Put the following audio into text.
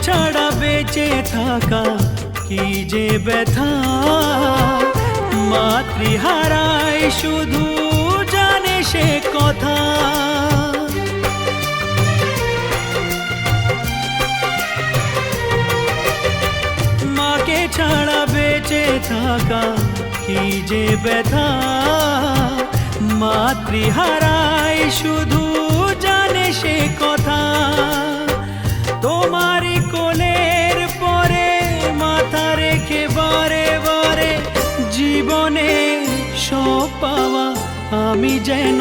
ছাড়া বেঁচে থাকা কি যে ব্যথা, মাতৃহারায় শুধু জানে সে কথা। মাকে ছাড়া বেঁচে থাকা কি যে ব্যথা, মাতৃহারায় শুধু জানে সে কথা। তোমারই কোলের পরে মাথা রেখে বারে বারে জীবনে সব পাওয়া আমি যেন